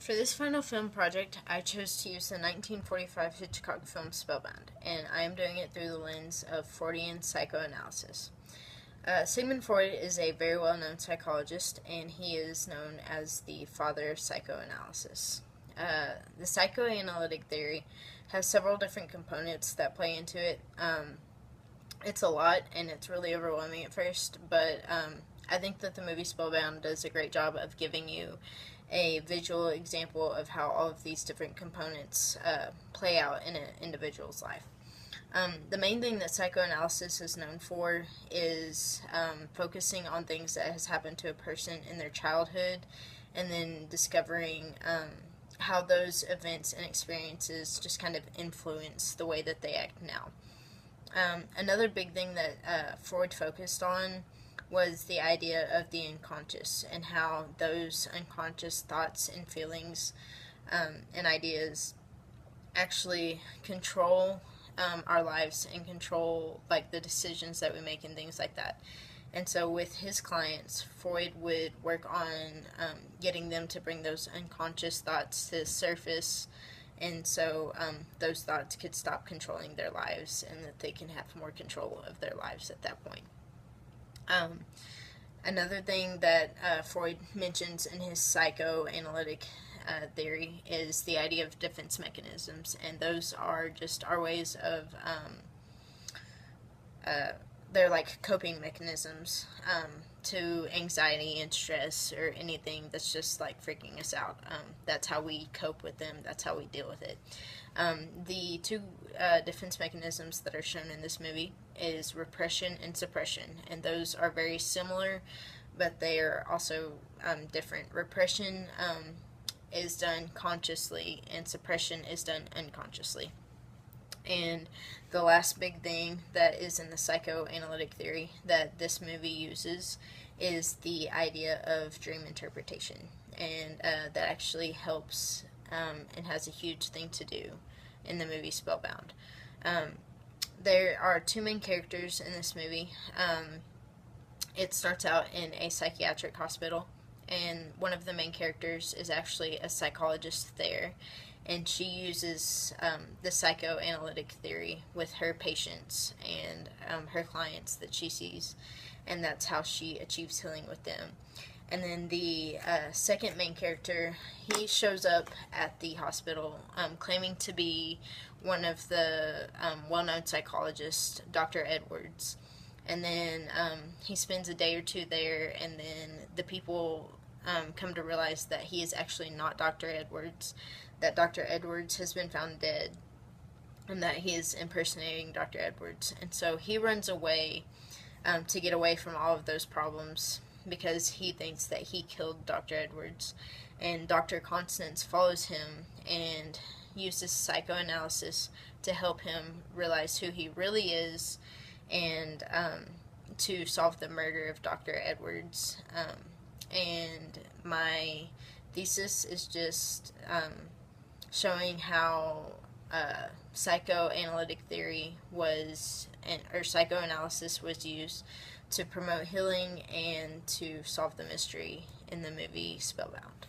For this final film project, I chose to use the 1945 Hitchcock film Spellbound, and I am doing it through the lens of Freudian psychoanalysis. Sigmund Freud is a very well-known psychologist, and he is known as the father of psychoanalysis. The psychoanalytic theory has several different components that play into it. It's a lot, and it's really overwhelming at first, but I think that the movie Spellbound does a great job of giving you a visual example of how all of these different components play out in an individual's life. The main thing that psychoanalysis is known for is focusing on things that has happened to a person in their childhood and then discovering how those events and experiences just kind of influence the way that they act now. Another big thing that Freud focused on was the idea of the unconscious and how those unconscious thoughts and feelings and ideas actually control our lives and control like the decisions that we make and things like that. And so with his clients, Freud would work on getting them to bring those unconscious thoughts to the surface, and so those thoughts could stop controlling their lives and that they can have more control of their lives at that point. Another thing that Freud mentions in his psychoanalytic theory is the idea of defense mechanisms, and those are just our ways of, they're like coping mechanisms to anxiety and stress or anything that's just like freaking us out. That's how we cope with them, that's how we deal with it. The two defense mechanisms that are shown in this movie is repression and suppression, and those are very similar, but they are also different. Repression is done consciously, and suppression is done unconsciously. And the last big thing that is in the psychoanalytic theory that this movie uses is the idea of dream interpretation, and that actually helps and has a huge thing to do in the movie Spellbound. There are two main characters in this movie. It starts out in a psychiatric hospital, and one of the main characters is actually a psychologist there, and she uses the psychoanalytic theory with her patients and her clients that she sees, and that's how she achieves healing with them. And then the second main character, he shows up at the hospital claiming to be one of the well-known psychologists, Dr. Edwards. And then he spends a day or two there, and then the people come to realize that he is actually not Dr. Edwards, that Dr. Edwards has been found dead, and that he is impersonating Dr. Edwards. And so he runs away to get away from all of those problems, because he thinks that he killed Dr. Edwards. And Dr. Constance follows him and uses psychoanalysis to help him realize who he really is and to solve the murder of Dr. Edwards. And my thesis is just showing how psychoanalytic theory was, or psychoanalysis was used to promote healing and to solve the mystery in the movie Spellbound.